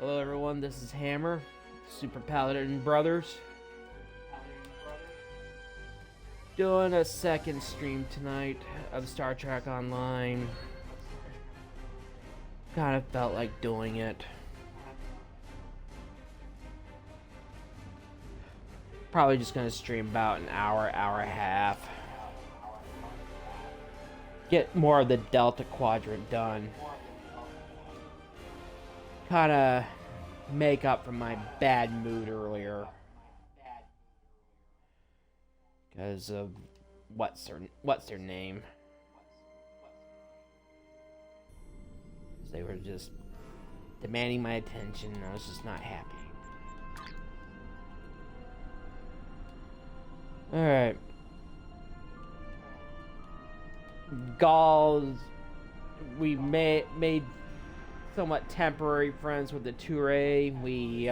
Hello everyone, this is Hammer, Super Paladin Brothers. Doing a second stream tonight of Star Trek Online. Kind of felt like doing it. Probably just gonna stream about an hour, hour and a half. Get more of the Delta Quadrant done. Kinda make up for my bad mood earlier. Because of what's their name? They were just demanding my attention and I was just not happy. Alright. Gauls, we made somewhat temporary friends with the Touré. We,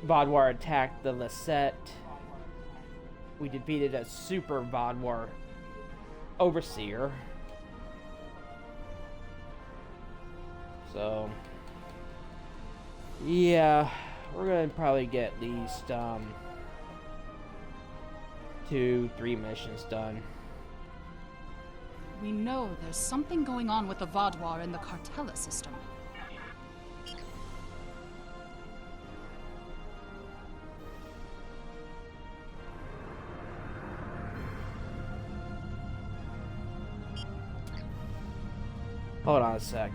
Vaadwaur attacked the Lisette. We defeated a super Vaadwaur overseer. So, yeah, we're gonna probably get at least, 2-3 missions done. We know there's something going on with the Vaadwaur in the Cartella system. Hold on a sec.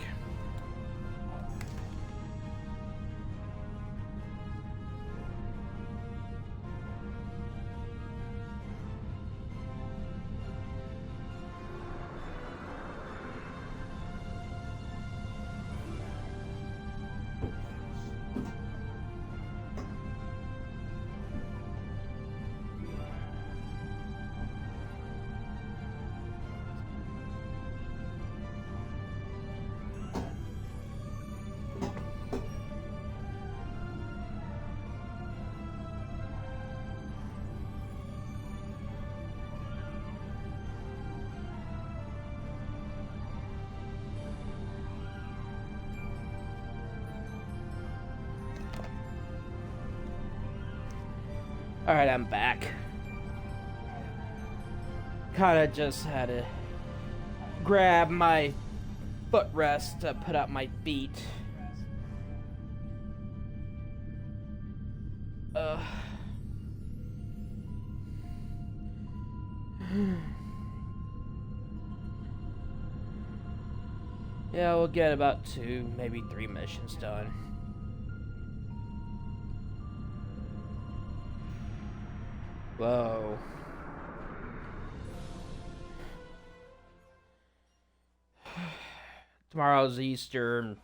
Alright, I'm back. Kinda just had to grab my footrest to put up my feet. Yeah, we'll get about 2, maybe 3 missions done. Whoa. Tomorrow's Easter.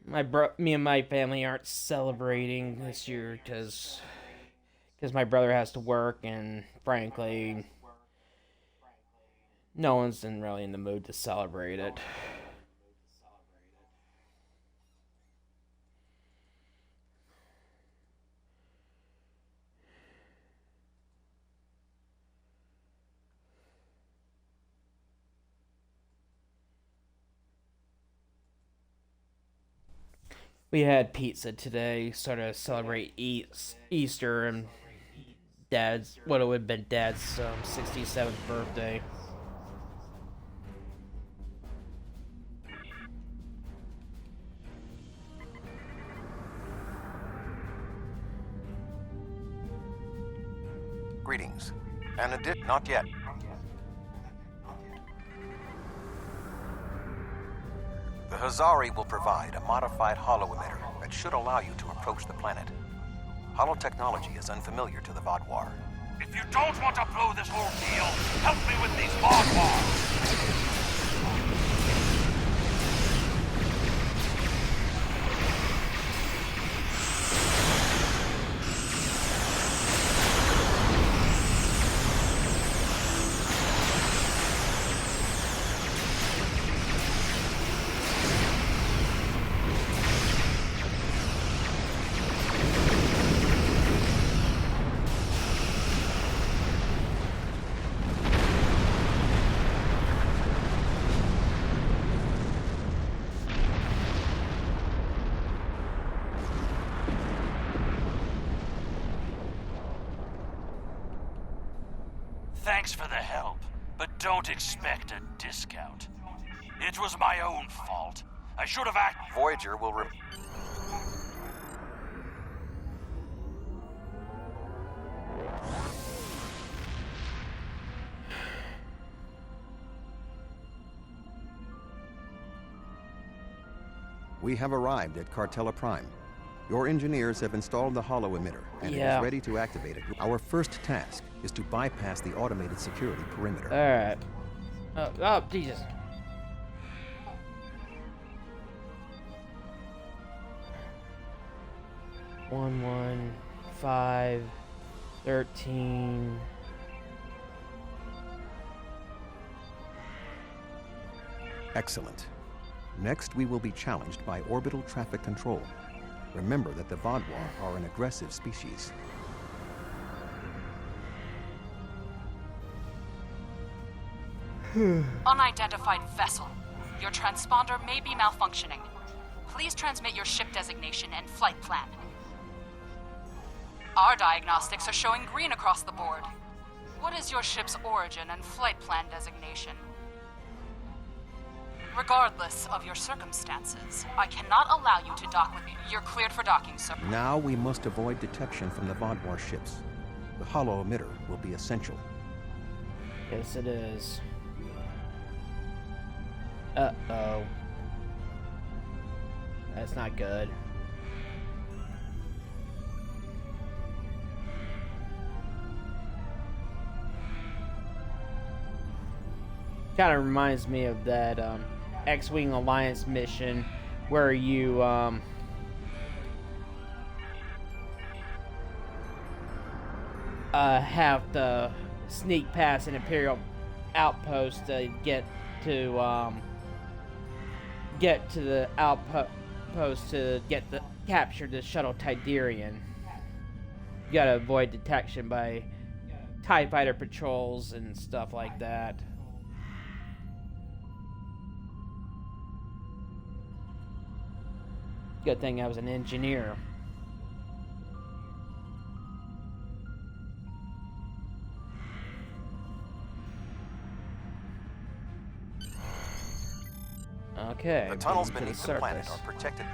Me and my family aren't celebrating this year because my brother has to work, and frankly, no one's really in the mood to celebrate it. We had pizza today, sort of celebrate Easter and what it would have been Dad's 67th birthday. Greetings. Not yet. The Hazari will provide a modified holo-emitter that should allow you to approach the planet. Holo-technology is unfamiliar to the Vaadwaur. If you don't want to blow this whole deal, help me with these Vaadwaurs! Thanks for the help, but don't expect a discount. It was my own fault. I should have acted. Voyager will We have arrived at Cartella Prime. Your engineers have installed the holo emitter, and it is ready to activate it. Our first task is to bypass the automated security perimeter. Alright. Oh, Jesus. One, 5, 13. Excellent. Next, we will be challenged by orbital traffic control. Remember that the Vaadwaur are an aggressive species. Unidentified vessel. Your transponder may be malfunctioning. Please transmit your ship designation and flight plan. Our diagnostics are showing green across the board. What is your ship's origin and flight plan designation? Regardless of your circumstances, I cannot allow you to dock with me. You're cleared for docking, sir. Now we must avoid detection from the Vaadwaur ships. The holo emitter will be essential. Yes, it is. Uh-oh. That's not good. Kind of reminds me of that X-Wing Alliance mission where you have to sneak past an Imperial outpost to get to the outpost to capture the shuttle Tidarian. You gotta avoid detection by TIE fighter patrols and stuff like that. Good thing I was an engineer. Okay. The tunnels moving to beneath the planet are protected.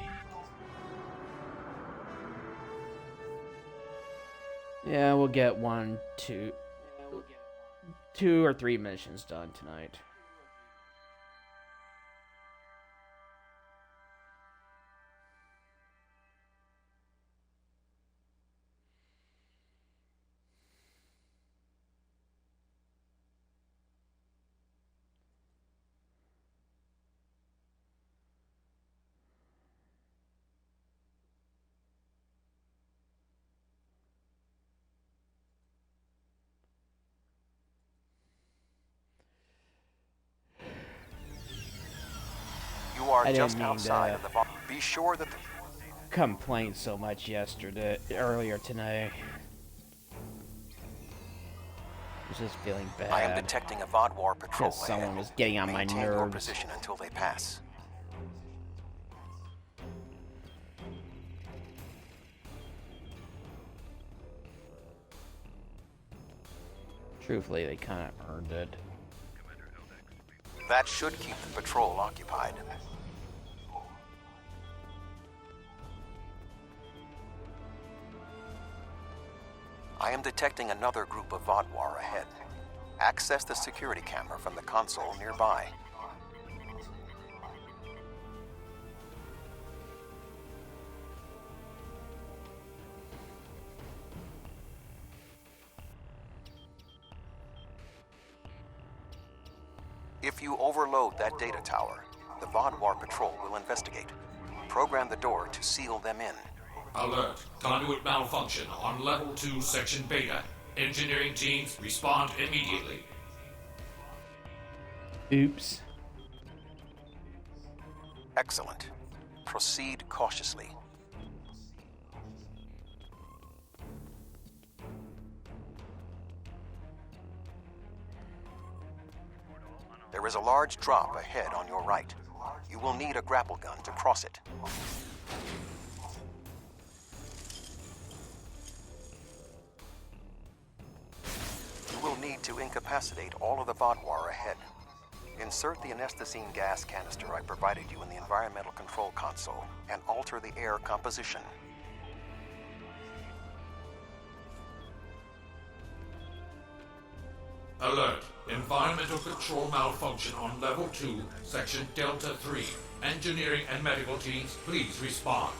Yeah, we'll get two or three missions done tonight. You are I didn't just mean outside to of the vault. Be sure that the complained so much earlier tonight. I was just feeling bad. I am detecting a Vaadwaur patrol because someone ahead. was getting on my Maintain your nerves. position until they pass. Truthfully, they kind of earned it. That should keep the patrol occupied. I am detecting another group of Vaadwaur ahead. Access the security camera from the console nearby. If you overload that data tower, the Vaadwaur patrol will investigate. Program the door to seal them in. Alert. Conduit malfunction on level 2, section beta. Engineering teams, respond immediately. Oops. Excellent. Proceed cautiously. There is a large drop ahead on your right. You will need a grapple gun to cross it. You will need need to incapacitate all of the Vaadwaur ahead. Insert the anesthetine gas canister I provided you in the environmental control console and alter the air composition. Alert. Environmental control malfunction on level 2, section Delta 3. Engineering and medical teams, please respond.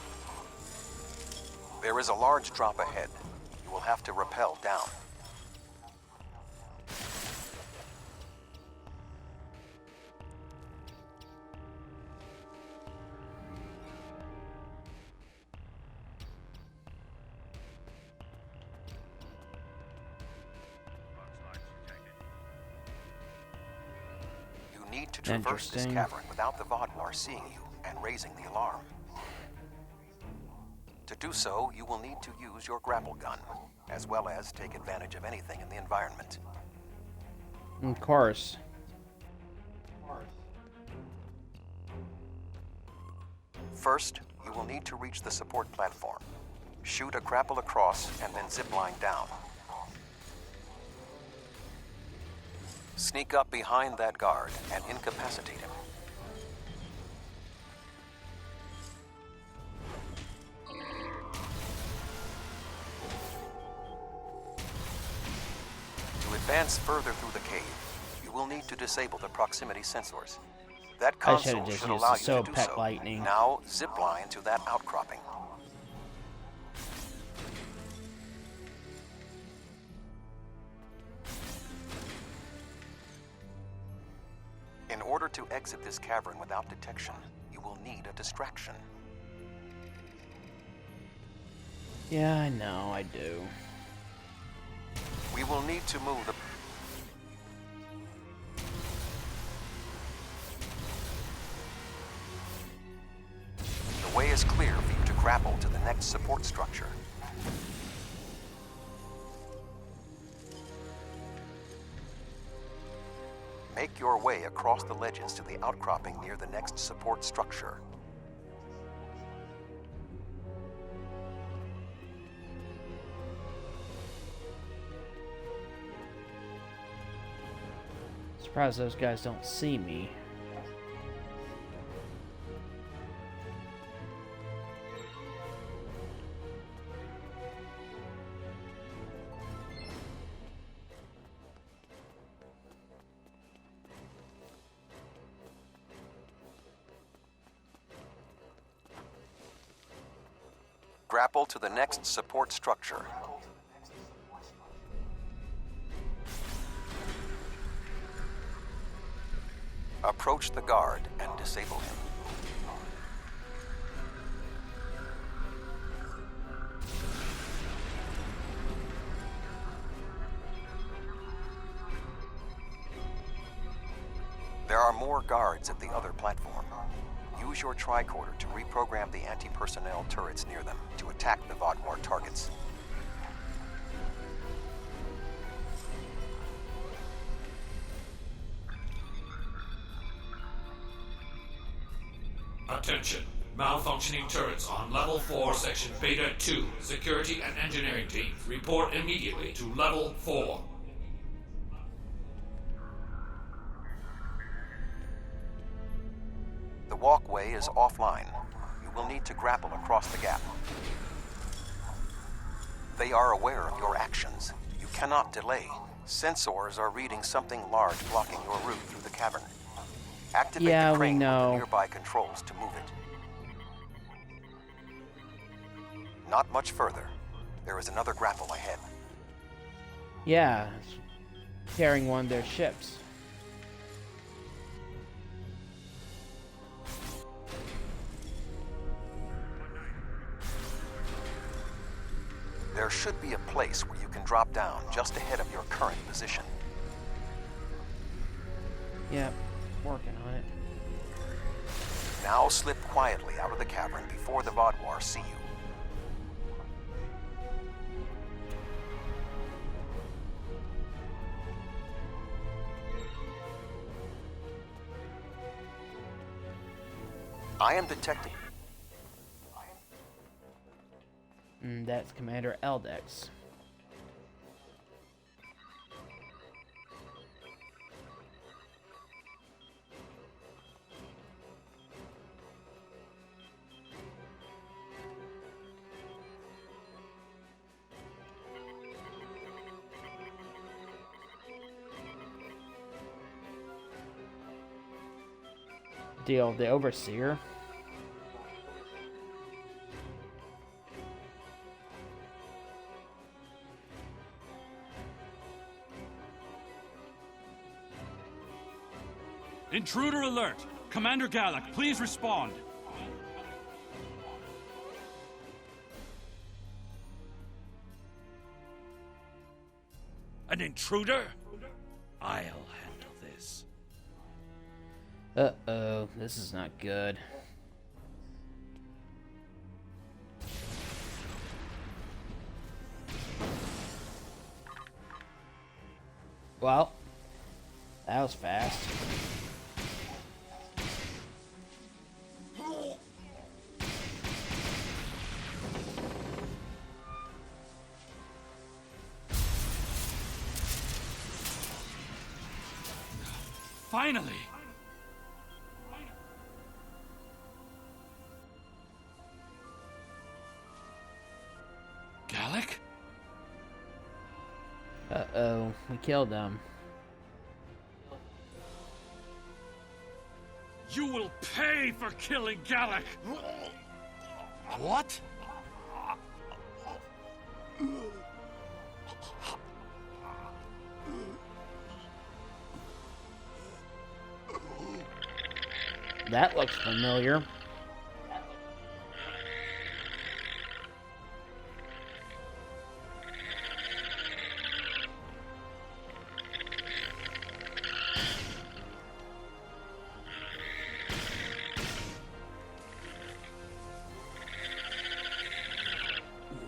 There is a large drop ahead. You will have to rappel down. You need to traverse this cavern without the Vaadwaur seeing you and raising the alarm. To do so, you will need to use your grapple gun, as well as take advantage of anything in the environment. Of course. First, you will need to reach the support platform. Shoot a grapple across and then zipline down. Sneak up behind that guard and incapacitate him. To advance further through the cave, you will need to disable the proximity sensors. That console should allow you to do so. Lightning. Now, zipline to that outcropping. In order to exit this cavern without detection, you will need a distraction. Yeah, I know, I do. We will need to move the... The way is clear for you to grapple to the next support structure. Make your way across the ledges to the outcropping near the next support structure. Surprised those guys don't see me. Grapple to the next support structure. Approach the guard and disable him. There are more guards at the other platform. Use your tricorder to reprogram the anti-personnel turrets near them to attack the Vaadwaur targets. Attention. Malfunctioning turrets on level 4, section Beta 2. Security and engineering teams, report immediately to level 4. The walkway is offline. You will need to grapple across the gap. They are aware of your actions. You cannot delay. Sensors are reading something large blocking your route through the cavern. Activate the crane with the nearby controls to move it. Not much further. There is another grapple ahead. Yeah, carrying one of their ships. There should be a place where you can drop down just ahead of your current position. Yep, working on it. Now slip quietly out of the cavern before the Vaadwaur see you. I am detecting... That's Commander Eldex. deal with the Overseer? Intruder alert! Commander Gallic, please respond. An intruder? I'll handle this. Uh-oh, this is not good. Well, that was fast. Finally! Gallic? Uh-oh, we killed them. You will pay for killing Gallic! What? That looks familiar.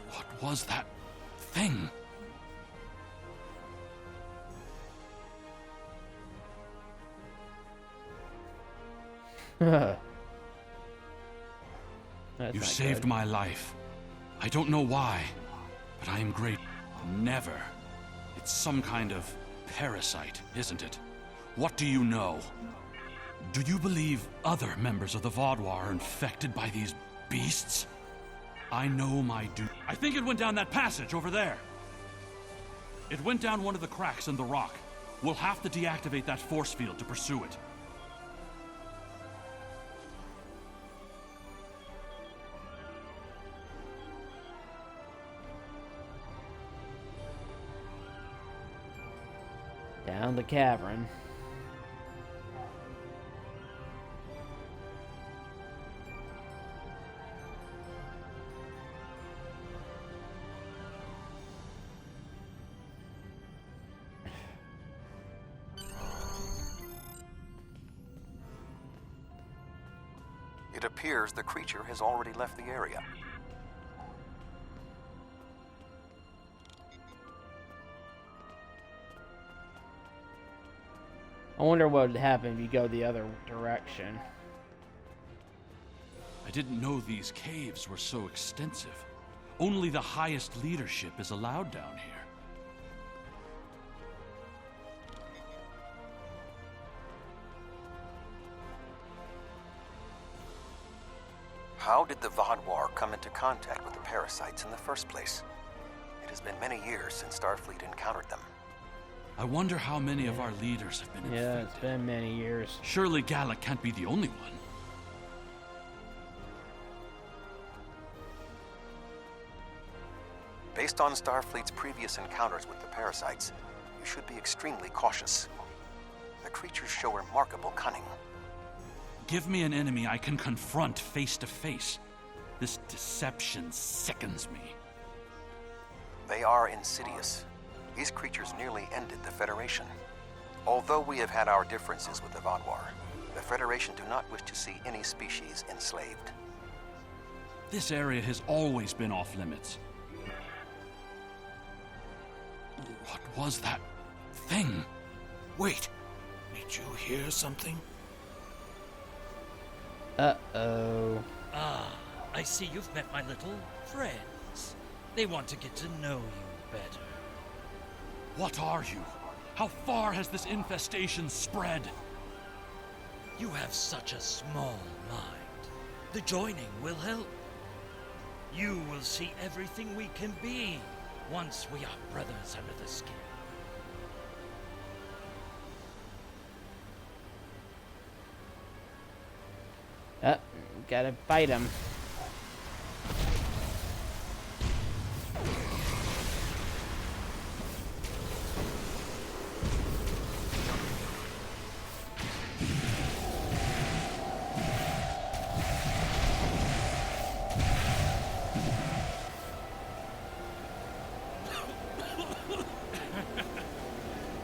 What was that thing? You saved my life. I don't know why, but I am grateful. Never. It's some kind of parasite, isn't it? What do you know? Do you believe other members of the Vaadwaur are infected by these beasts? I know my duty. I think it went down that passage over there. It went down one of the cracks in the rock. We'll have to deactivate that force field to pursue it. Down the cavern. It appears the creature has already left the area. I wonder what would happen if you go the other direction. I didn't know these caves were so extensive. Only the highest leadership is allowed down here. How did the Vaadwaur come into contact with the parasites in the first place? It has been many years since Starfleet encountered them. I wonder how many of our leaders have been infected. Yeah, it's been many years. Surely Gallic can't be the only one. Based on Starfleet's previous encounters with the parasites, you should be extremely cautious. The creatures show remarkable cunning. Give me an enemy I can confront face to face. This deception sickens me. They are insidious. These creatures nearly ended the Federation. Although we have had our differences with the Vaadwaur, the Federation do not wish to see any species enslaved. This area has always been off limits. What was that thing? Wait, did you hear something? Uh-oh. Ah, I see you've met my little friends. They want to get to know you better. What are you? How far has this infestation spread? You have such a small mind. The joining will help. You will see everything we can be once we are brothers under the skin. Gotta fight him.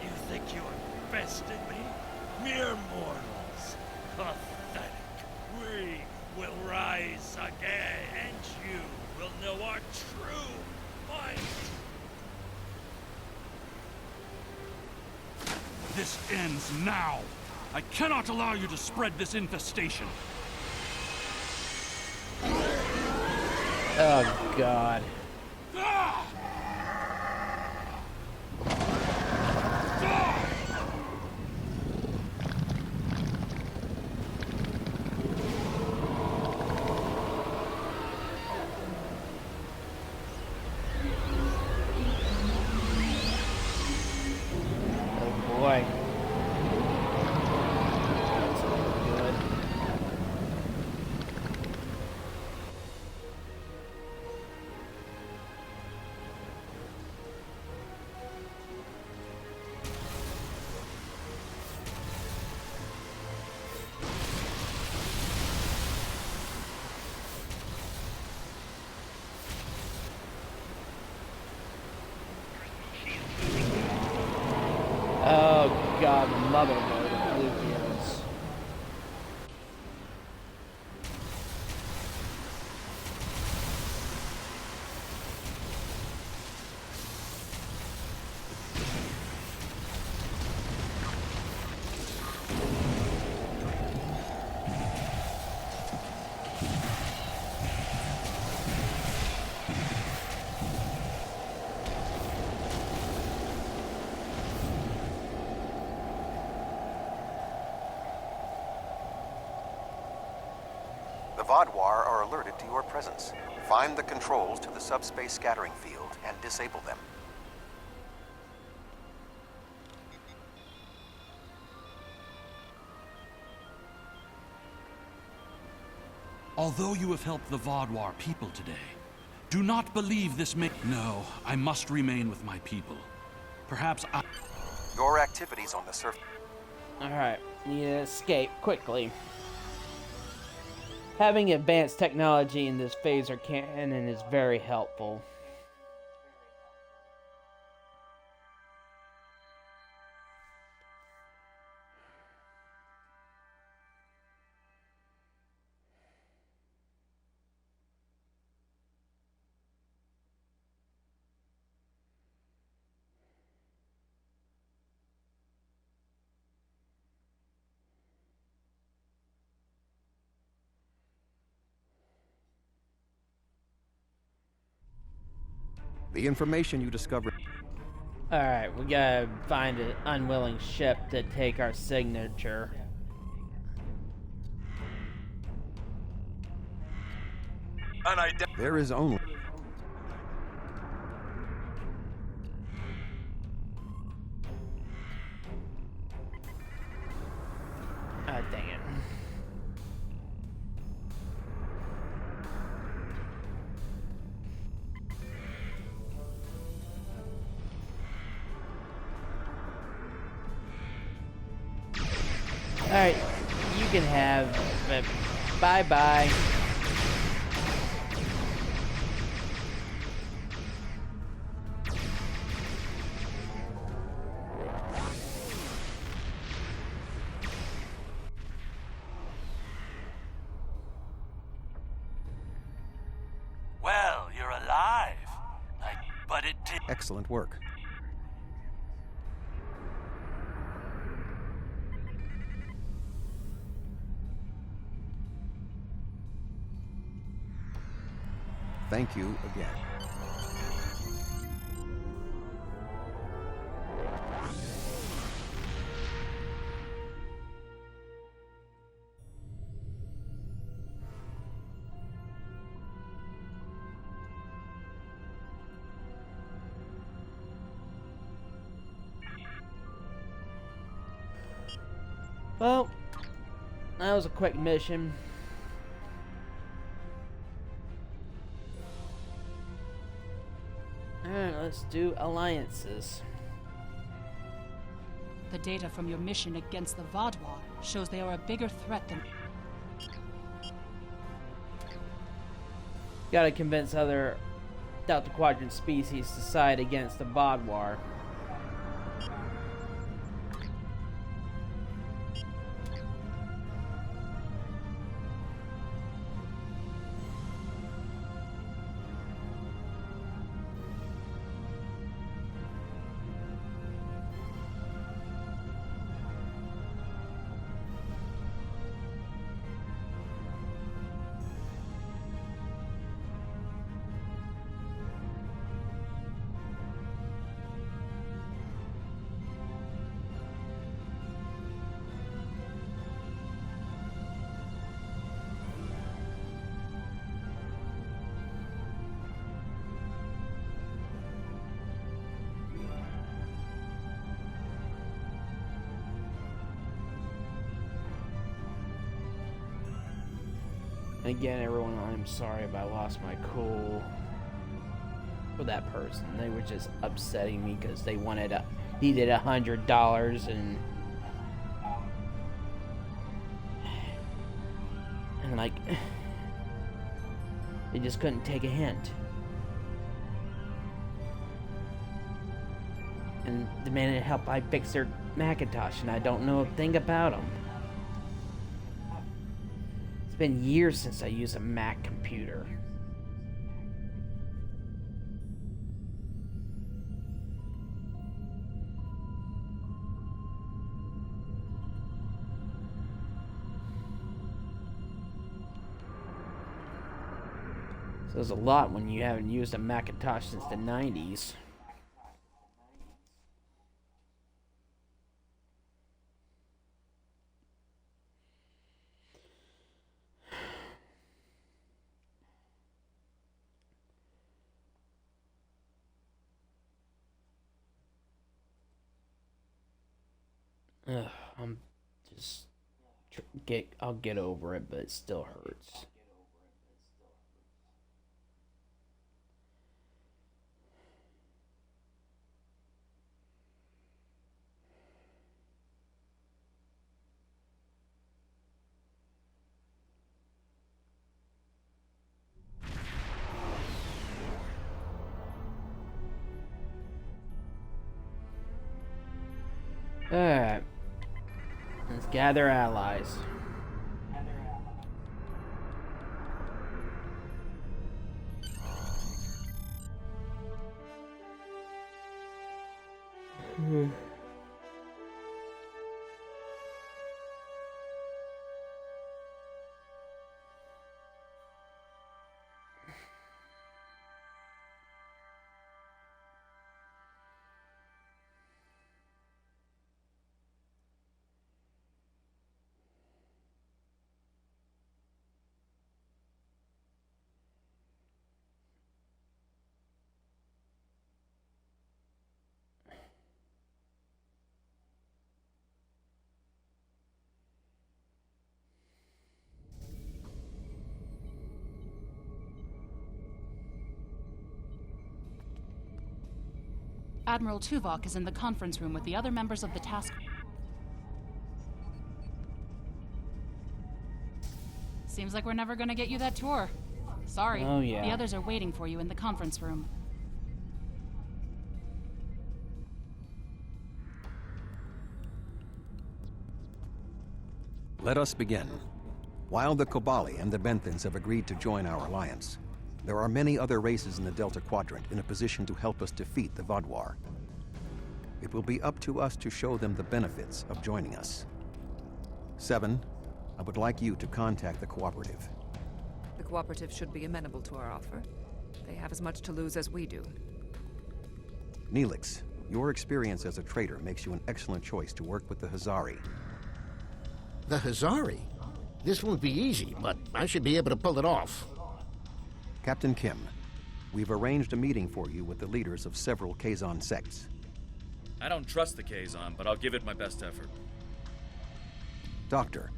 You think you invested me? Mere mortals. Pathetic. We will rise again, and you will know our true might. This ends now. I cannot allow you to spread this infestation. Oh, God. Oh, boy. That's not good. Oh, God, mother load of blue fields. The Vaadwaur are alerted to your presence. Find the controls to the subspace scattering field and disable them. Although you have helped the Vaadwaur people today, do not believe this may— No, I must remain with my people. Perhaps I— Your activities on the surface. Alright, need to escape quickly. Having advanced technology in this phaser cannon is very helpful. The information you discovered. Alright, we gotta find an unwilling ship to take our signature. There is only. Ah, dang it. Alright, you can have it. Bye-bye. Well, you're alive. But it did. Excellent work. Thank you again. Well, that was a quick mission. Let's do alliances. The data from your mission against the Vaadwaur shows they are a bigger threat than... Gotta convince other Delta Quadrant species to side against the Vaadwaur. Again, everyone, I'm sorry if I lost my cool with that person. They were just upsetting me because they needed $100 and like they just couldn't take a hint and demanded help I fix their Macintosh, and I don't know a thing about them. It's been years since I used a Mac computer. So there's a lot when you haven't used a Macintosh since the 90s. I'm just I'll get over it, but it still hurts. Alright. Let's gather allies. Admiral Tuvok is in the conference room with the other members of the task. Seems like we're never gonna get you that tour. Sorry. Oh, yeah. The others are waiting for you in the conference room. Let us begin. While the Kobali and the Benthans have agreed to join our alliance, there are many other races in the Delta Quadrant in a position to help us defeat the Vaadwaur. It will be up to us to show them the benefits of joining us. 7, I would like you to contact the Cooperative. The Cooperative should be amenable to our offer. They have as much to lose as we do. Neelix, your experience as a trader makes you an excellent choice to work with the Hazari. The Hazari? This won't be easy, but I should be able to pull it off. Captain Kim, we've arranged a meeting for you with the leaders of several Kazon sects. I don't trust the Kazon, but I'll give it my best effort. Doctor,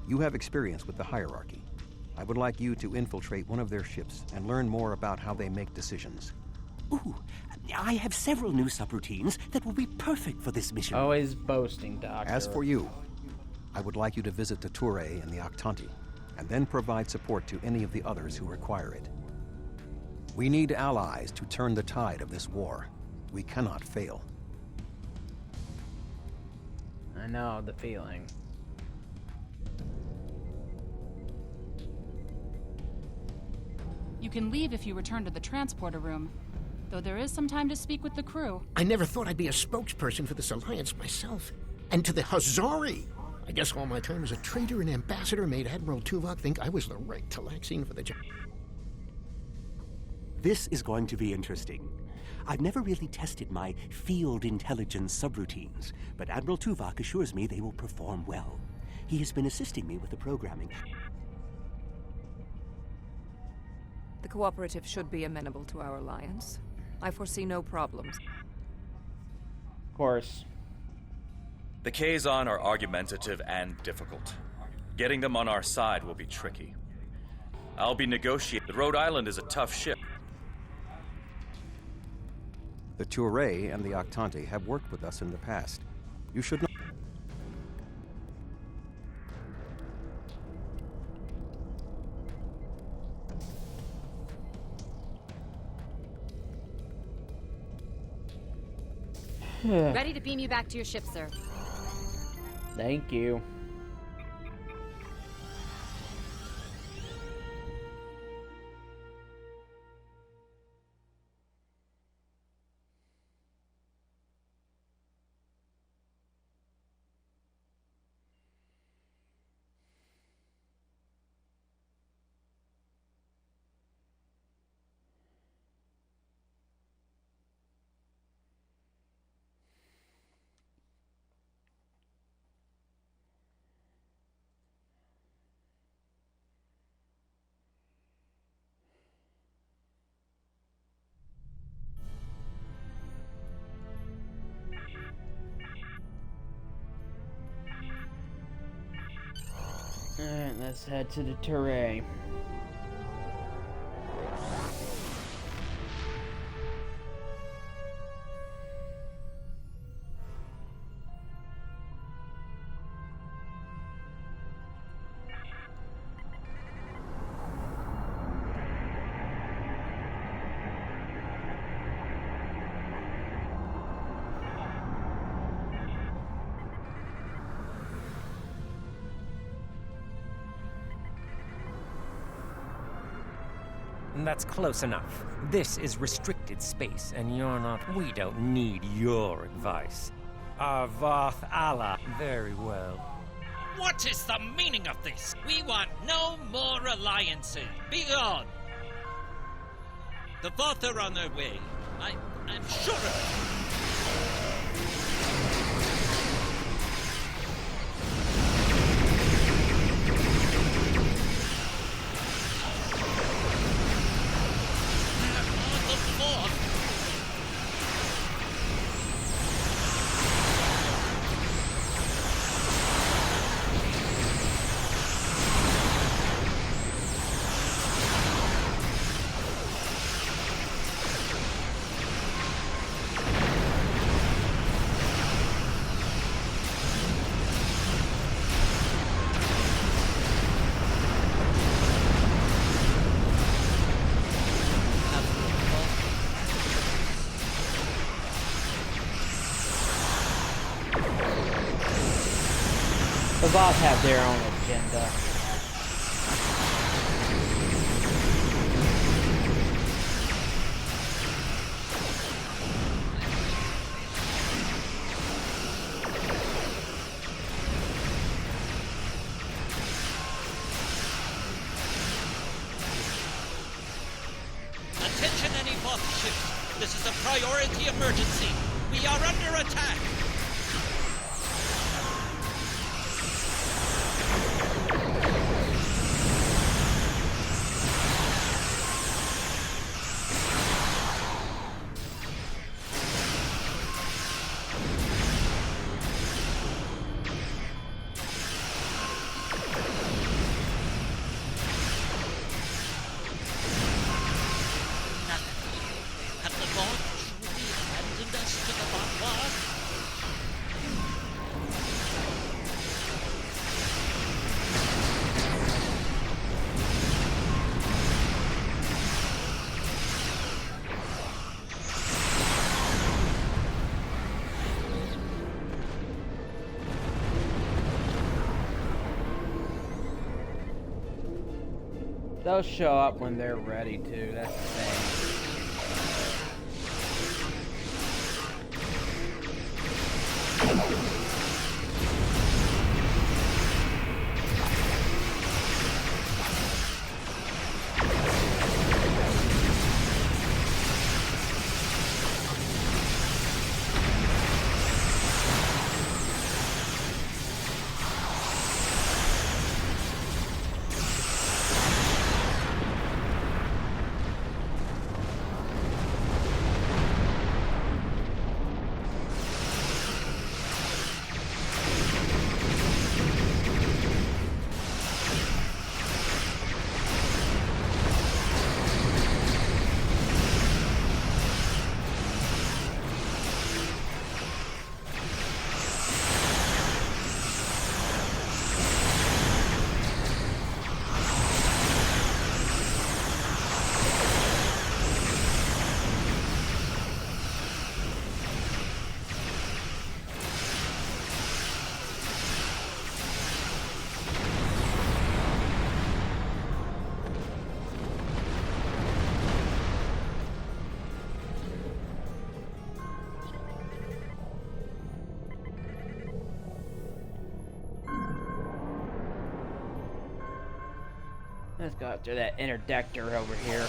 you have experience with the hierarchy. I would like you to infiltrate one of their ships and learn more about how they make decisions. Ooh, I have several new subroutines that will be perfect for this mission. Always boasting, Doctor. As for you, I would like you to visit the Touré and the Octanti, and then provide support to any of the others who require it. We need allies to turn the tide of this war. We cannot fail. I know the feeling. You can leave if you return to the transporter room, though there is some time to speak with the crew. I never thought I'd be a spokesperson for this alliance myself. And to the Hazari! I guess all my time as a trader and ambassador made Admiral Tuvok think I was the right Talaxian for the job. This is going to be interesting. I've never really tested my field intelligence subroutines, but Admiral Tuvok assures me they will perform well. He has been assisting me with the programming. The Cooperative should be amenable to our alliance. I foresee no problems. Of course. The Kazon are argumentative and difficult. Getting them on our side will be tricky. I'll be negotiating. Rhode Island is a tough ship. The Touré and the Octanti have worked with us in the past. You should know. Ready to beam you back to your ship, sir. Thank you. Alright, let's head to the Touré. That's close enough. This is restricted space, and you're not... We don't need your advice. Arvath Allah. Very well. What is the meaning of this? We want no more alliances. Be gone. The Voth are on their way. I'm sure of it. The Voth have their own agenda. Attention any Voth ships. This is a priority emergency. We are under attack. Have the Voth truly They'll show up when they're ready to. That's the thing. Let's go after that interdictor over here.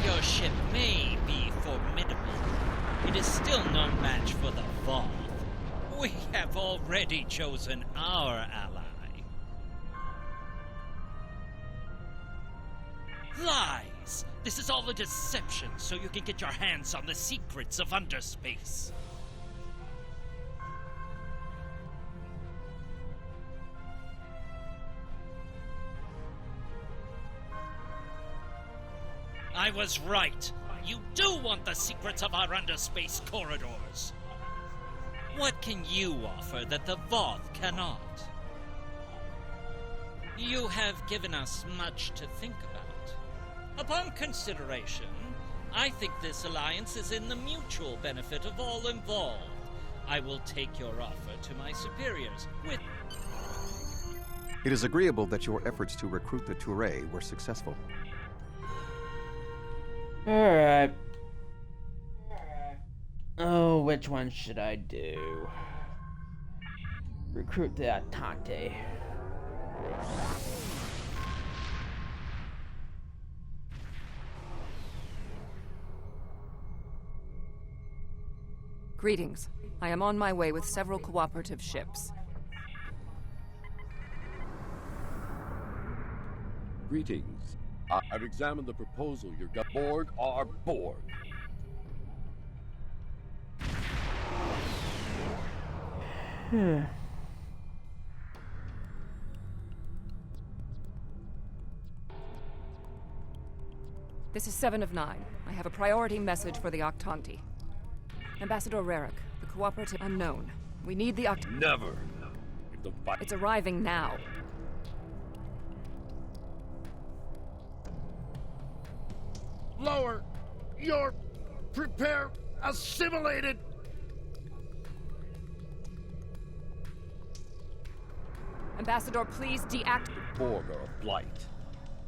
Your ship may be formidable. It is still no match for the Voth. We have already chosen our ally. Lies! This is all a deception so you can get your hands on the secrets of underspace. I was right. You do want the secrets of our underspace corridors. What can you offer that the Voth cannot? You have given us much to think about. Upon consideration, I think this alliance is in the mutual benefit of all involved. I will take your offer to my superiors with... It is agreeable that your efforts to recruit the Touré were successful. Alright. Oh, which one should I do? Recruit the Atante. Greetings. I am on my way with several cooperative ships. Greetings. I've examined the proposal you got. Borg are Borg. This is 7 of 9. I have a priority message for the Octanti. Ambassador Rarick, the cooperative unknown. We need the Never. If the It's arriving now. Lower. You're prepare assimilated. Ambassador, please deact. Borg are a blight.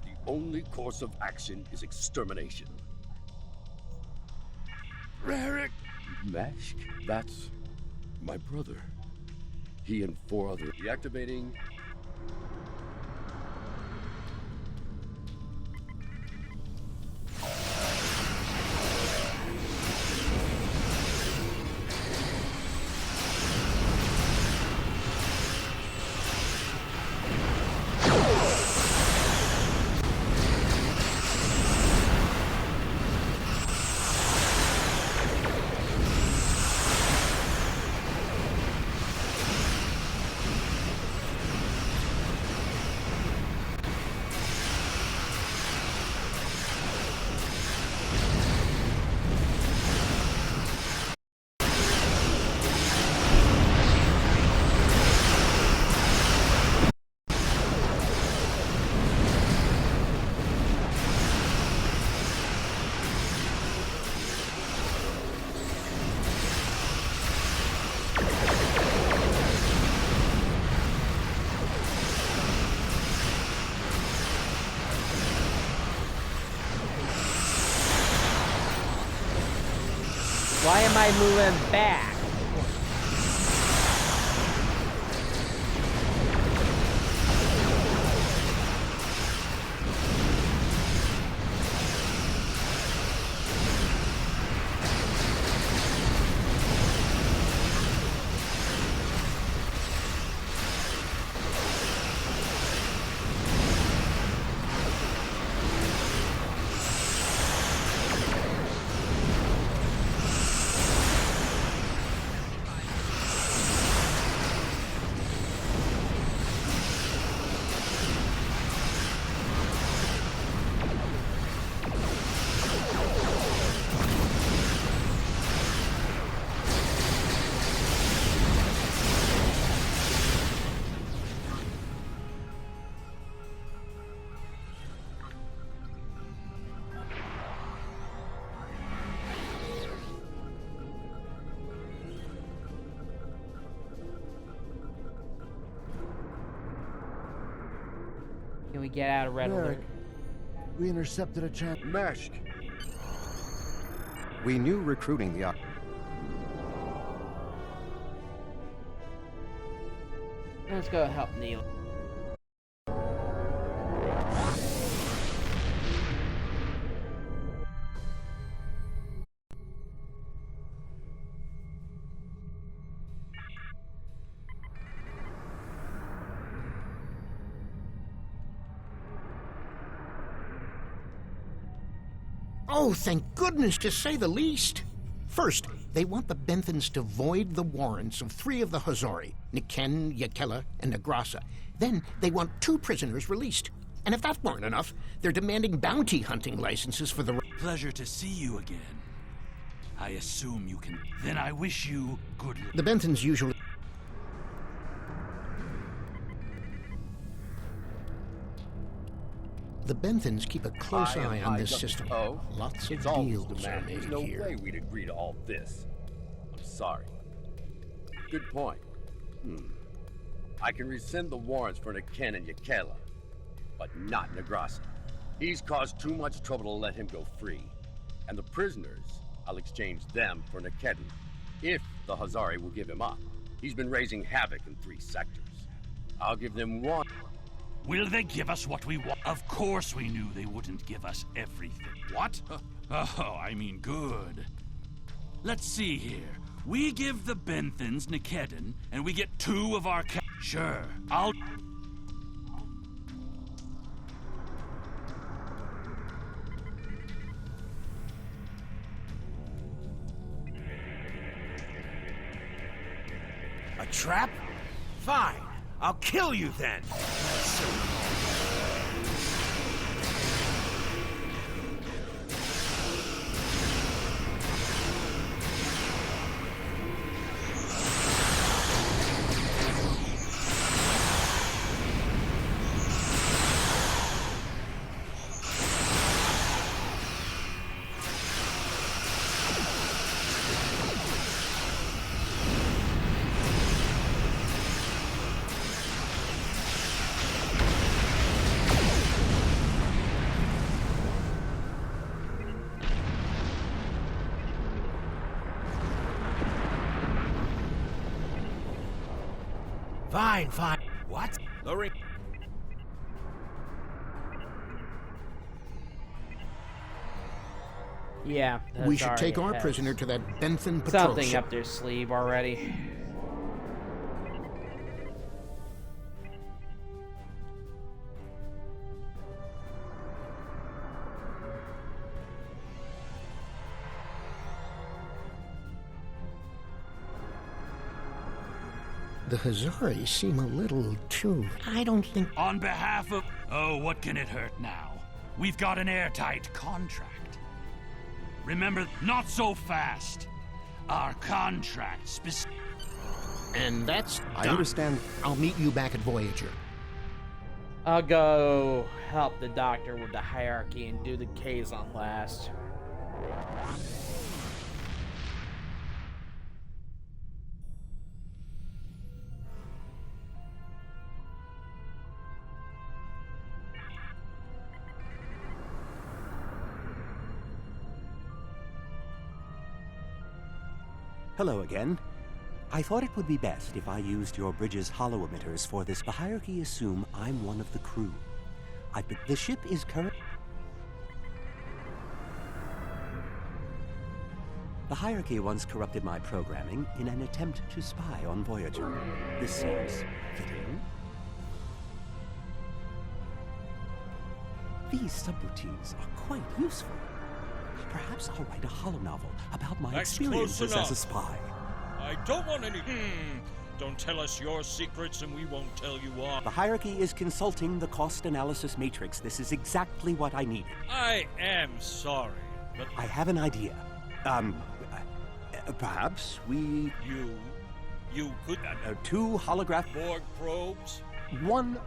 The only course of action is extermination. Rarick! Mashk? That's my brother. He and 4 others. Deactivating. Why am I moving back? Can we get out of Red Alert? We intercepted a Mashk. We knew recruiting the Let's go help Neil. Oh, thank goodness, to say the least. First, they want the Benthans to void the warrants of 3 of the Hazari, Niken, Yakela, and Negrasa. Then they want 2 prisoners released. And if that weren't enough, they're demanding bounty hunting licenses for the... Pleasure to see you again. I assume you can... Then I wish you good luck. The Benthans usually... The Benthans keep a close eye on this system. Oh, Lots of it's always deals the are man. made There's no here. way we'd agree to all this. I'm sorry. Good point. I can rescind the warrants for Niken and Yakela, but not Negrasa. He's caused too much trouble to let him go free. And the prisoners, I'll exchange them for Nikedin, if the Hazari will give him up. He's been raising havoc in 3 sectors. I'll give them one. Will they give us what we want? Of course we knew they wouldn't give us everything. What? Oh, I mean good. Let's see here. We give the Benthans Nikedin, and we get 2 of our Sure, I'll... A trap? Fine. I'll kill you then. Fine. What? The ring. Yeah. We should Hazari take our has prisoner to that Benthan patrol something ship. up their sleeve already. The Hazari seem a little too... I don't think... On behalf of... Oh, what can it hurt now? We've got an airtight contract. Remember, not so fast. Our contract And that's I done. understand. I'll meet you back at Voyager. I'll go help the doctor with the hierarchy and do the Kazon last. Hello again. I thought it would be best if I used your bridge's hollow emitters for this. The hierarchy assume I'm one of the crew. The ship is current... The hierarchy once corrupted my programming in an attempt to spy on Voyager. This seems fitting. These subroutines are quite useful. Perhaps I'll write a holonovel about my That's experiences close as a spy. I don't want any... Don't tell us your secrets and we won't tell you why. The hierarchy is consulting the cost analysis matrix. This is exactly what I needed. I am sorry, but... I have an idea. Perhaps we... You could... 2 holograph... Borg probes? 1...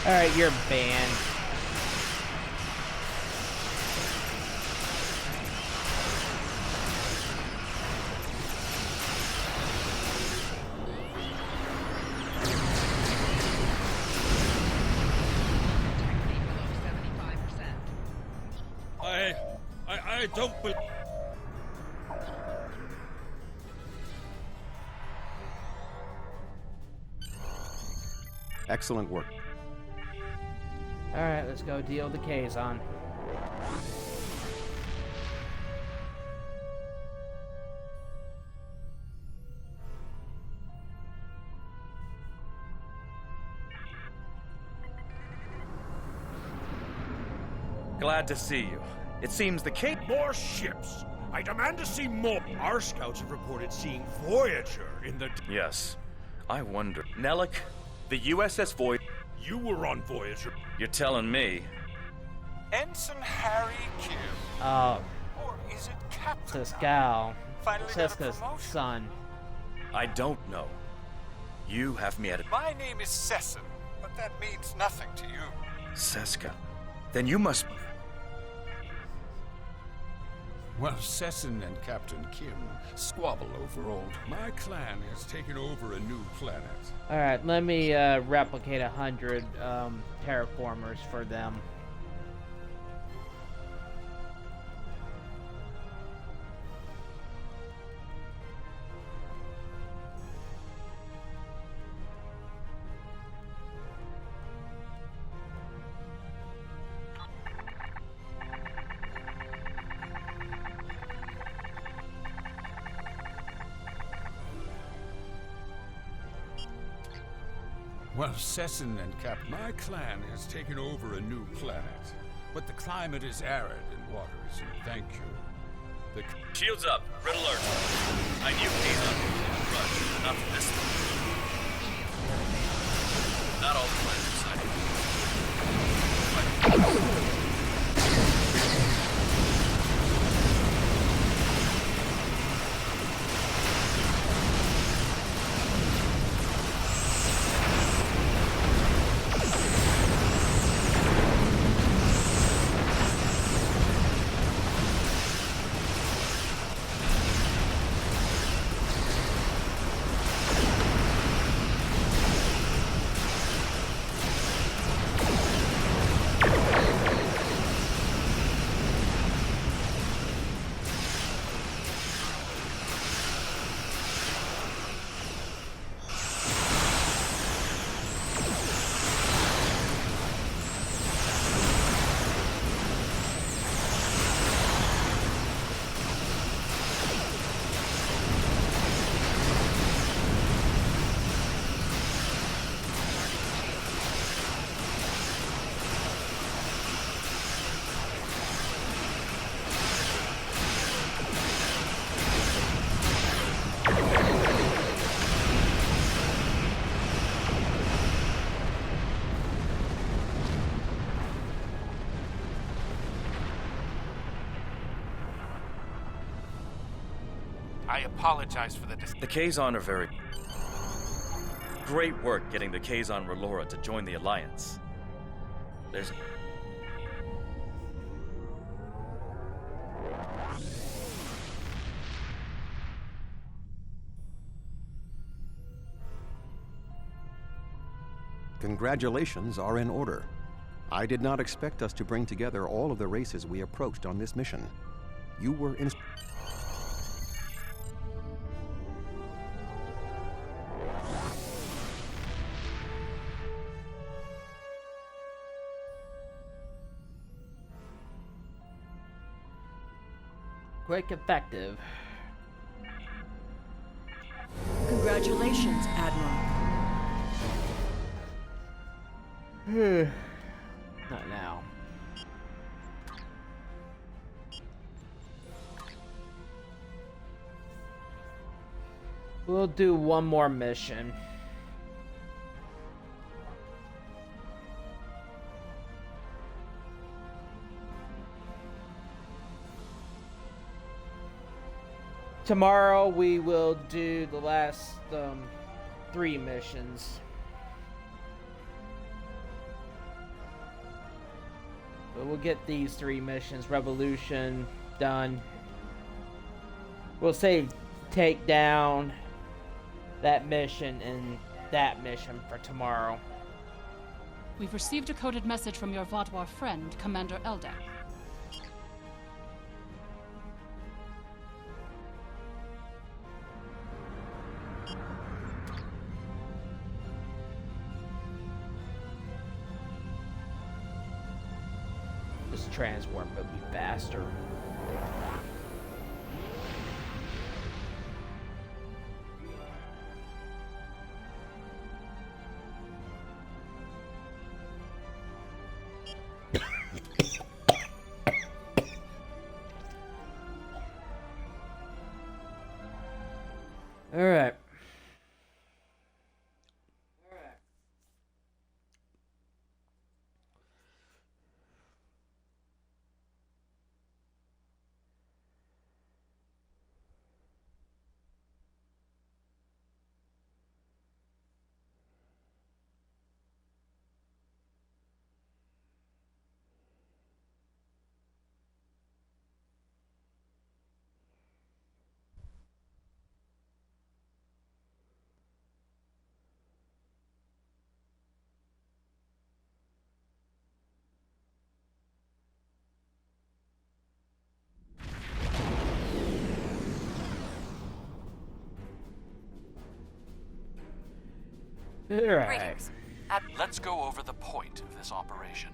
Alright, you're banned. I don't believe... Excellent work. Alright, let's go deal the Kazon. Glad to see you. It seems the Cape... More ships! I demand to see more! Our scouts have reported seeing Voyager in the... Yes. I wonder... Nellic, the USS Voyager... You were on Voyager. You're telling me... Ensign Harry Kim. Oh. Or is it Captain? Ciscal. Finally got a Siska's promotion. son. I don't know. You have me at... My name is Sesson, but that means nothing to you. Seska. Then you must... Well, Sesson and Captain Kim squabble over old. My clan has taken over a new planet. Alright, let me replicate 100 terraformers for them. Well, Sesson and my clan has taken over a new planet, but the climate is arid and water is... Thank you. Shields up. Red alert. I knew Kazon but not from this one. Not all the planets are sighted. I apologize for the The Kazon are very... Great work getting the Kazon Relora to join the Alliance. There's... Congratulations are in order. I did not expect us to bring together all of the races we approached on this mission. You were in... Quick, effective. Congratulations, Admiral. Not now. We'll do one more mission. Tomorrow we will do the last 3 missions. But we'll get these 3 missions, Revolution, done. We'll save Takedown, that mission, and that mission for tomorrow. We've received a coded message from your Vaadwaur friend, Commander Eldar. transwarp would be faster. All right. Right. Let's go over the point of this operation.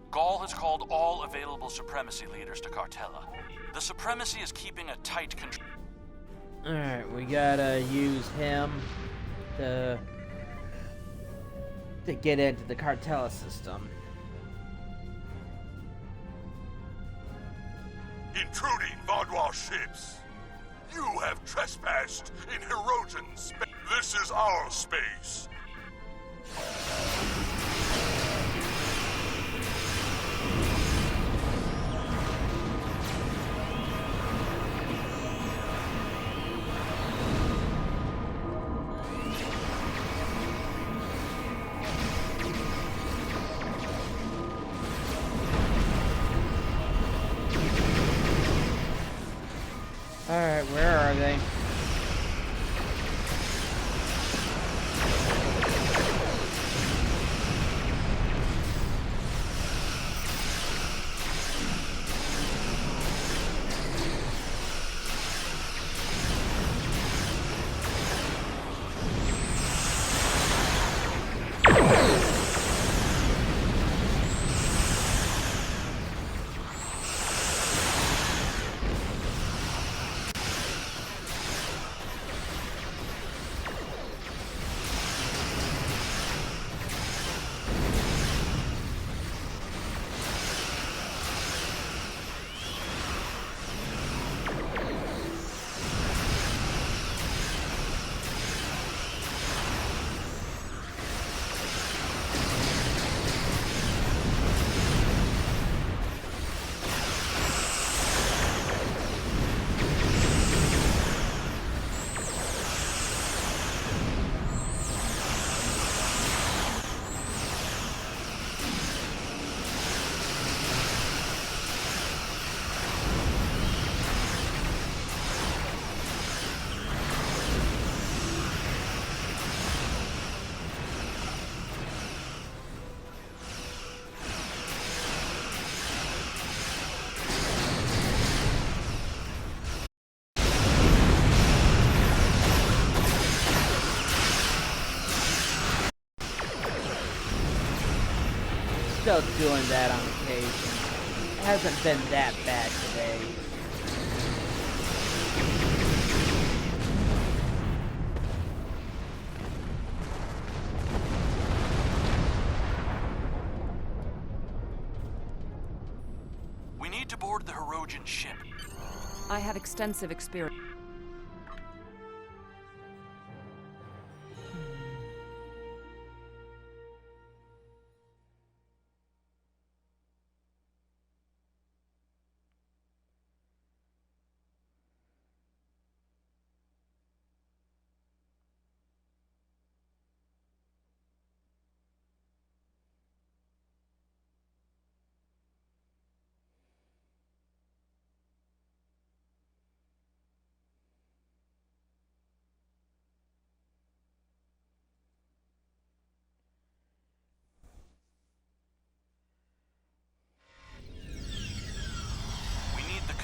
Gaul has called all available supremacy leaders to Cartella. The supremacy is keeping a tight control. Alright, we gotta use him to get into the Cartella system. Intruding Vaadwaur ships! You have trespassed in Herogen space. This is our space. Alright, where are they? Still doing that on occasion. It hasn't been that bad today. We need to board the Herogen ship. I have extensive experience.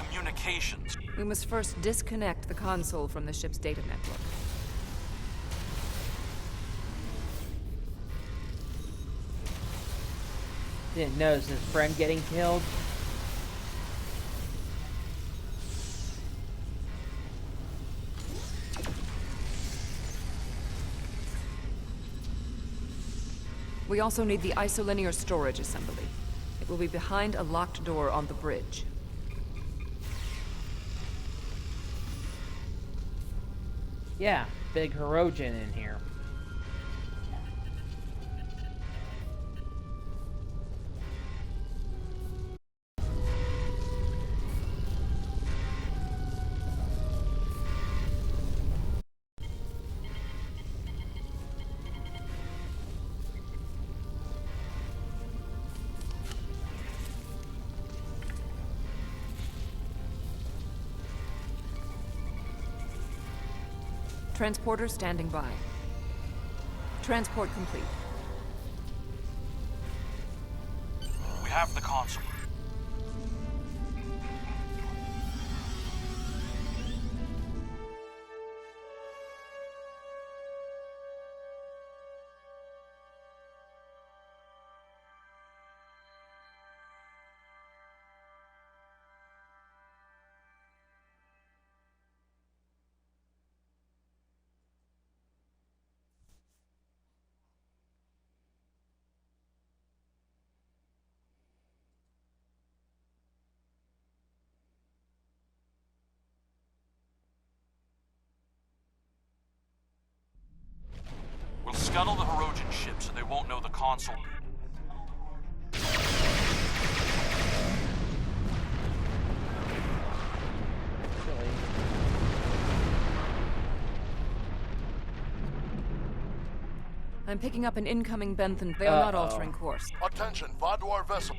Communications. We must first disconnect the console from the ship's data network. Didn't notice his friend getting killed. We also need the isolinear storage assembly. It will be behind a locked door on the bridge. Yeah, big Hirogen in here. Transporter standing by. Transport complete. We have the console. We'll scuttle the Hirogen ship so they won't know the console. I'm picking up an incoming Benthan. They are not altering course. Attention, Vaadwaur vessel.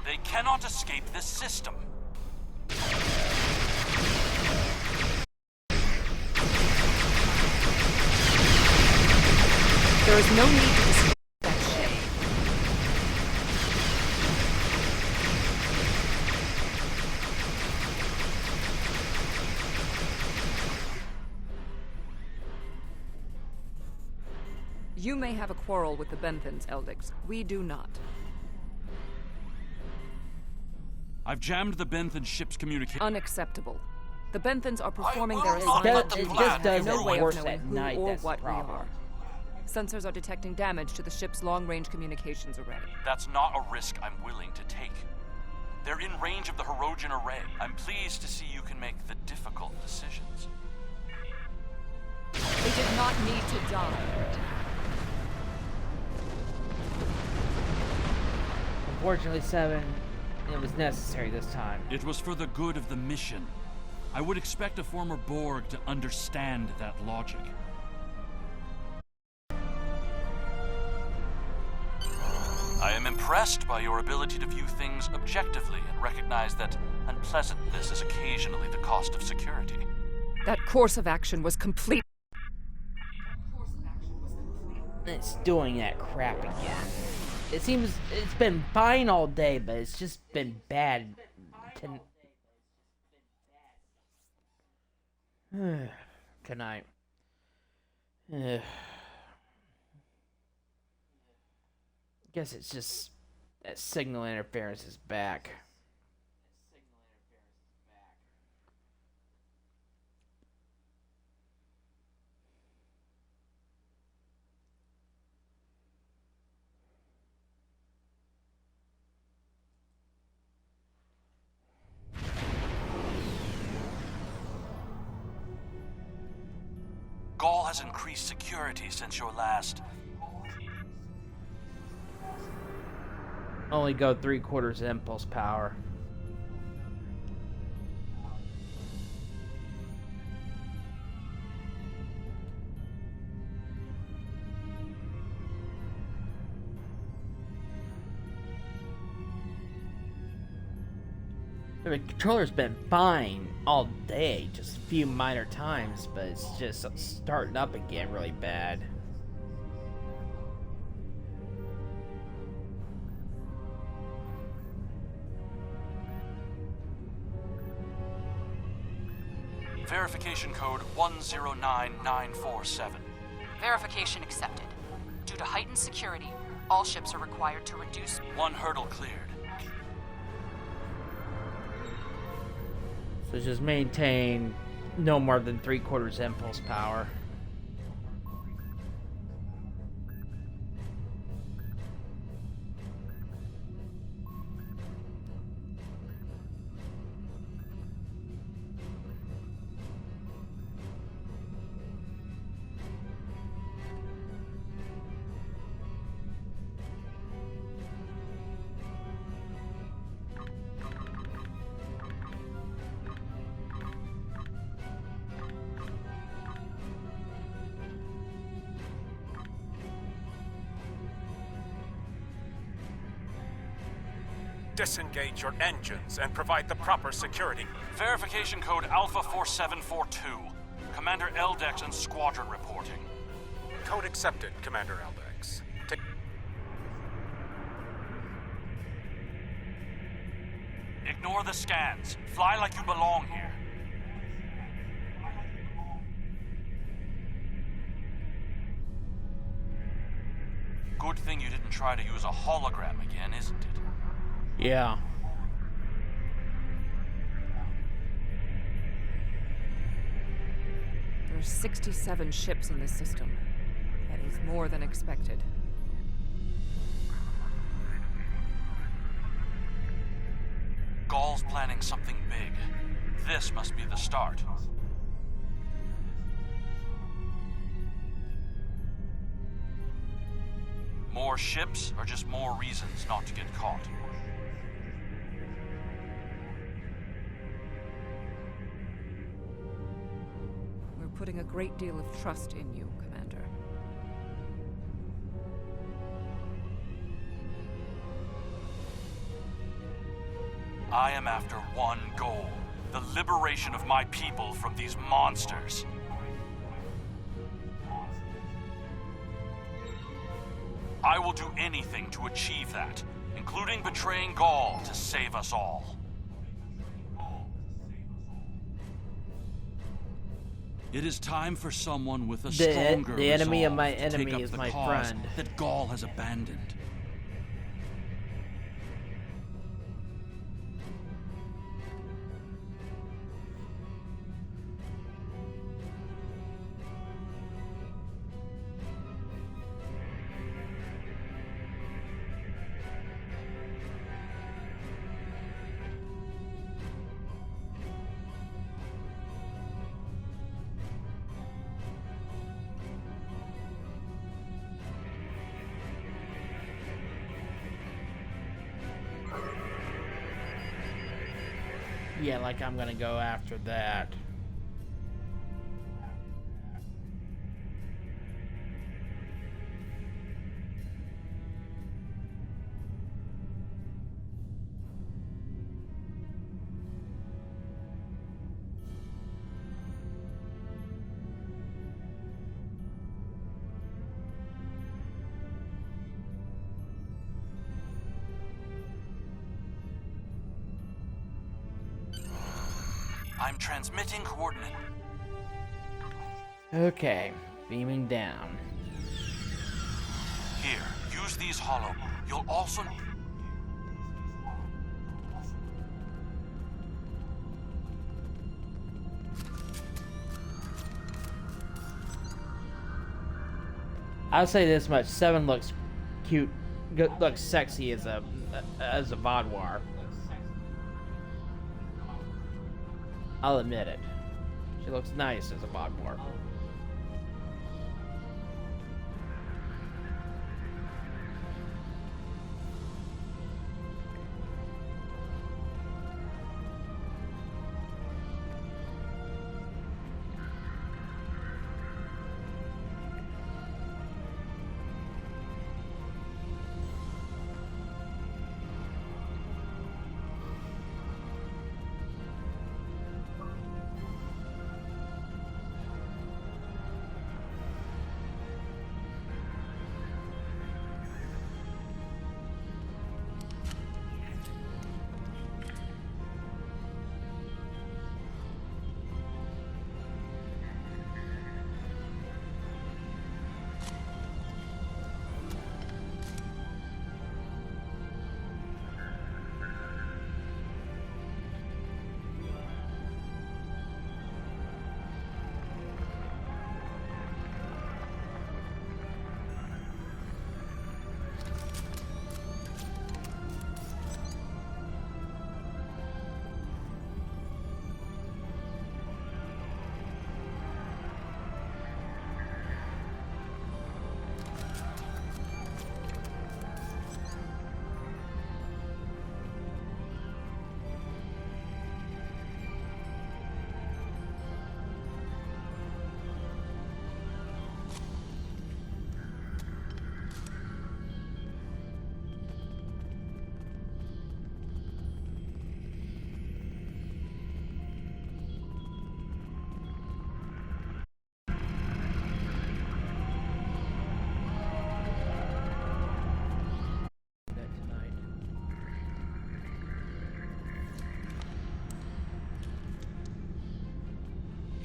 They cannot escape this system. There is no need to destroy that ship. You may have a quarrel with the Benthans, Eldix. We do not. I've jammed the Benthan ship's communication. Unacceptable. The Benthans are performing their It assignment. just does no it way of worse knowing at who night, or that's the what we problem. are. Sensors are detecting damage to the ship's long-range communications array. That's not a risk I'm willing to take. They're in range of the Hirogen array. I'm pleased to see you can make the difficult decisions. They did not need to die. Unfortunately, 7, it was necessary this time. It was for the good of the mission. I would expect a former Borg to understand that logic. I am impressed by your ability to view things objectively and recognize that unpleasantness is occasionally the cost of security. That course of action was complete. It's doing that crap again. It seems it's been fine all day, but it's just been bad. Tonight. Guess it's just that signal interference is back. Gaul has increased security since your last. Only go 3/4 impulse power. The controller's been fine all day, just a few minor times, but it's just starting up again really bad. Verification code 109947. Verification accepted. Due to heightened security, all ships are required to reduce... One hurdle cleared. So just maintain no more than 3/4 impulse power. disengage your engines and provide the proper security. Verification code Alpha 4742. Commander Eldex and Squadron reporting. Code accepted, Commander Eldex. Ignore the scans. Fly like you belong here. Good thing you didn't try to use a hologram again, isn't it? Yeah. There are 67 ships in this system. That is more than expected. Gaul's planning something big. This must be the start. More ships, or just more reasons not to get caught? We're putting a great deal of trust in you, Commander. I am after one goal. The liberation of my people from these monsters. I will do anything to achieve that, including betraying Gaul to save us all. It is time for someone with a stronger the enemy of my resolve to take enemy up is the my cause friend. that Gaul has abandoned. Yeah, like I'm gonna go after that. I'm transmitting coordinate. Okay, beaming down. Here, use these hollow. You'll also... I'll say this much: 7 looks cute, looks sexy as a Vaadwaur. I'll admit it. She looks nice as a Vaadwaur.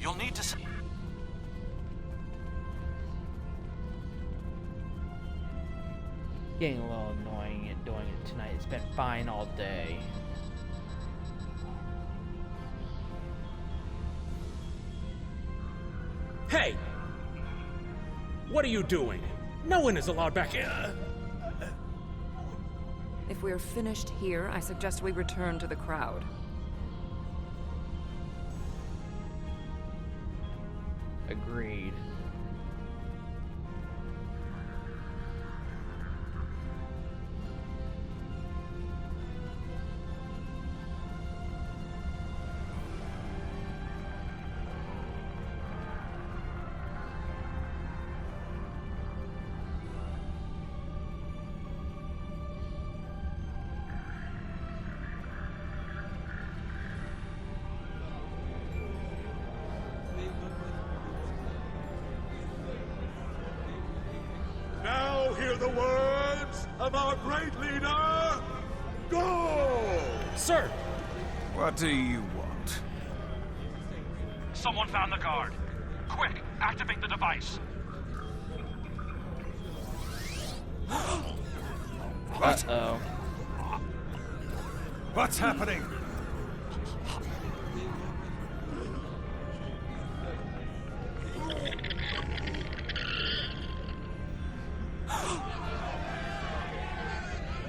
You'll need to... Getting a little annoying at doing it tonight. It's been fine all day. Hey! What are you doing? No one is allowed back in. If we're finished here, I suggest we return to the crowd. Agreed. Now hear the words of our great leader. Go! Sir! What do you want? Someone found the guard. Quick, activate the device. What? Uh-oh. What's happening?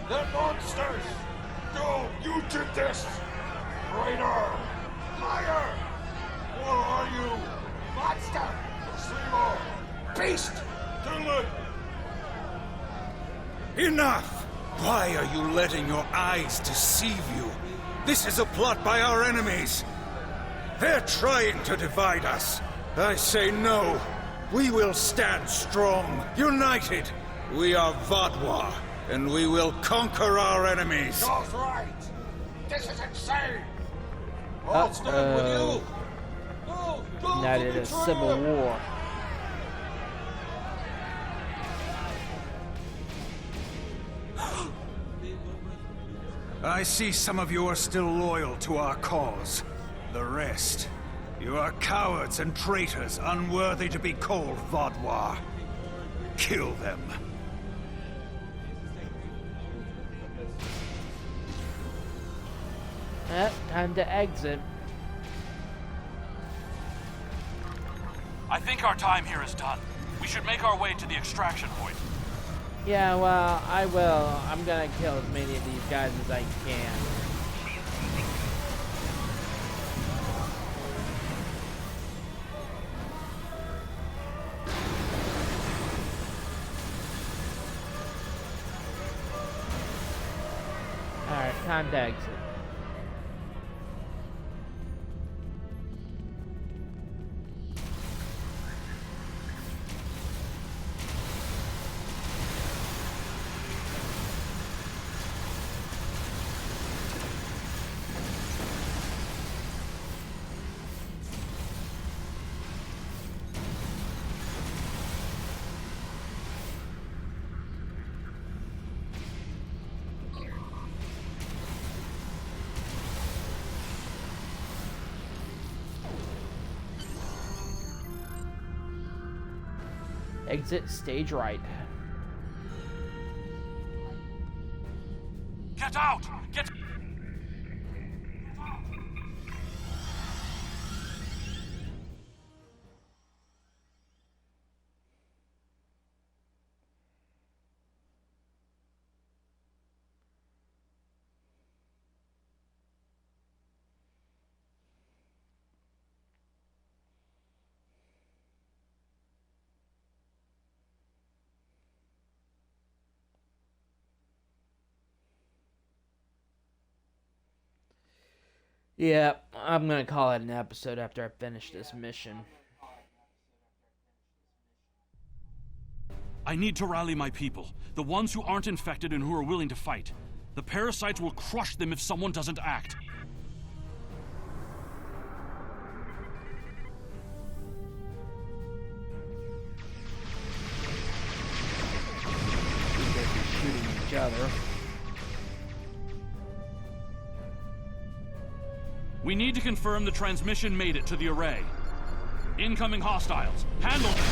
They're monsters! No, you did this! Traitor! Liar! What are you? Monster! Slimo! Beast! Kill it! Enough! Why are you letting your eyes deceive you? This is a plot by our enemies. They're trying to divide us. I say no. We will stand strong, united. We are Vaadwaur, and we will conquer our enemies. Joe's right! This is insane! I'll stand with you! United in a civil war. I see some of you are still loyal to our cause. The rest, you are cowards and traitors unworthy to be called Vaadwaur. Kill them. Time to exit. I think our time here is done. We should make our way to the extraction point. Yeah, well, I will. I'm gonna kill as many of these guys as I can. Alright, time to exit. Exit stage right. Get out! Get... Yeah, I'm gonna call it an episode after I finish this mission. I need to rally my people. The ones who aren't infected and who are willing to fight. The parasites will crush them if someone doesn't act. They're shooting each other. We need to confirm the transmission made it to the array. Incoming hostiles. Handle them.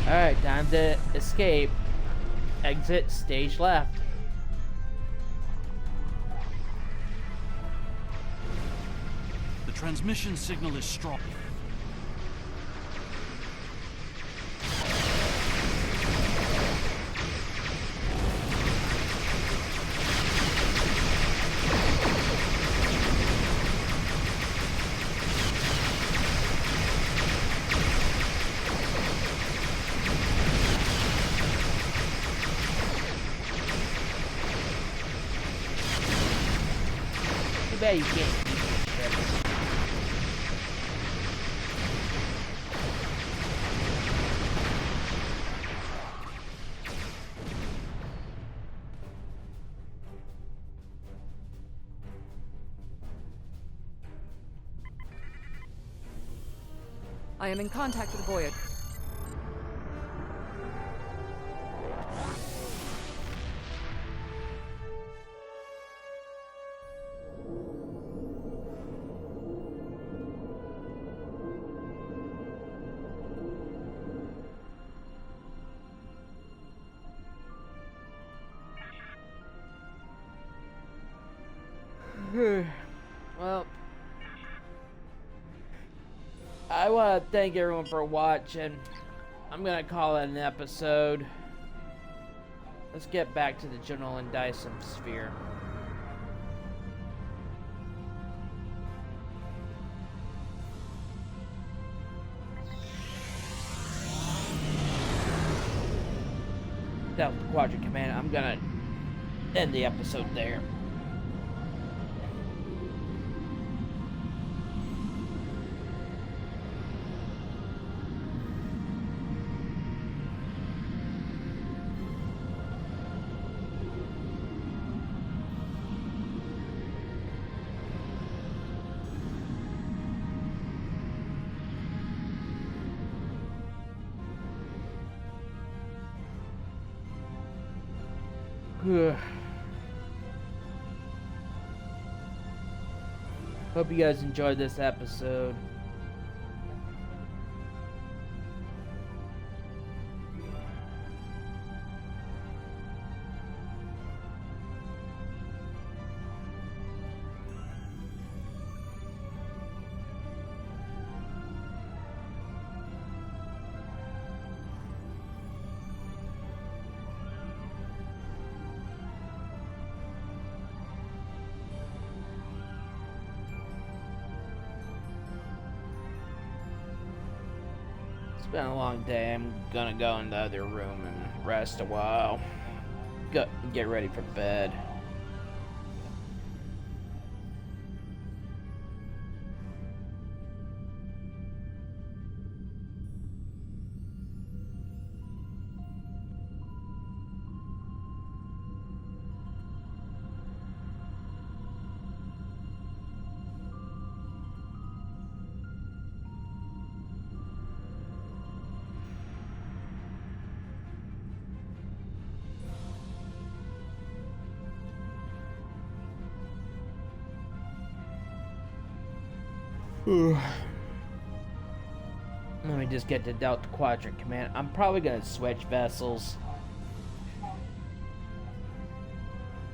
Alright, time to escape. Exit stage left. The transmission signal is strong. Too bad you can't keep this ship. I am in contact with Void. Well, I want to thank everyone for watching. I'm going to call it an episode. Let's get back to the General and Dyson sphere. Delta Quadrant Command, I'm going to end the episode there. Hope you guys enjoyed this episode. It's been a long day. I'm gonna go in the other room and rest a while. Get ready for bed. Let me just get to Delta Quadrant Command. I'm probably gonna switch vessels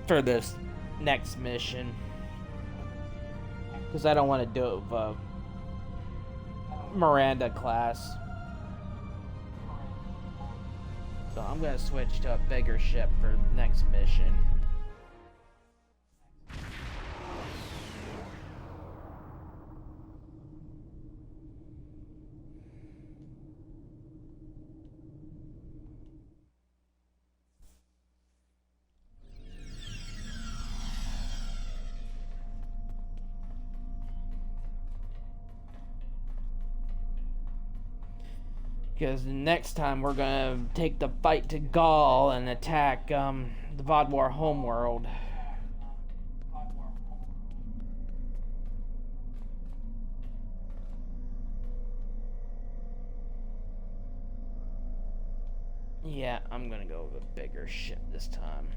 for this next mission, because I don't want to do it with Miranda class. So I'm gonna switch to a bigger ship for the next mission. Because next time we're gonna take the fight to Gaul and attack the Vaadwaur homeworld. Yeah, I'm gonna go with a bigger ship this time.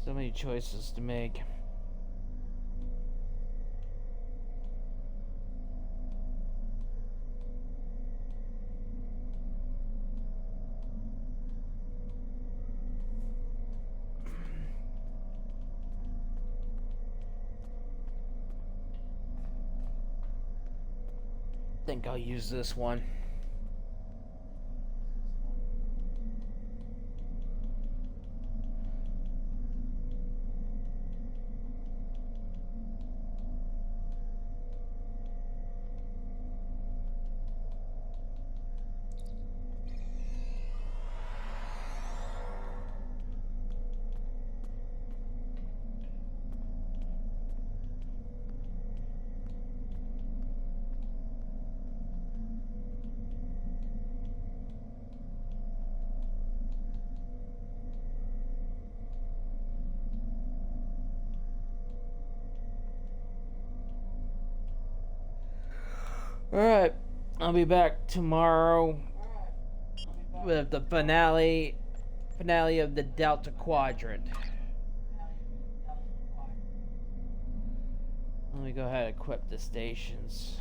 So many choices to make. I think I'll use this one. Alright, I'll be back tomorrow with the finale of the Delta Quadrant. Let me go ahead and equip the stations.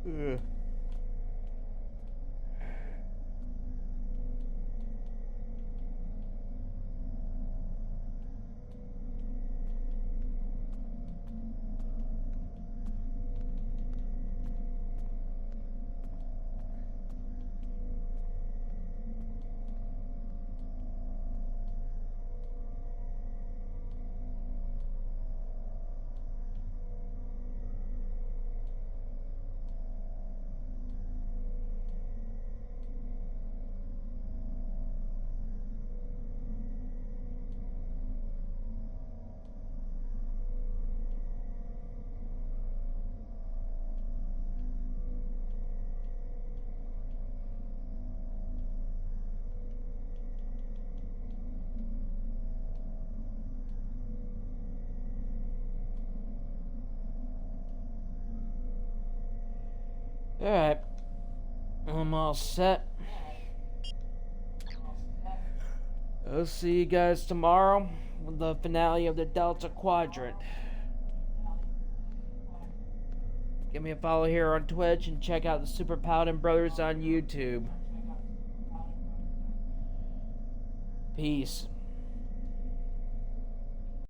Ugh. Alright, I'm all set. I'll see you guys tomorrow with the finale of the Delta Quadrant. Give me a follow here on Twitch and check out the Super Paladin Brothers on YouTube. Peace.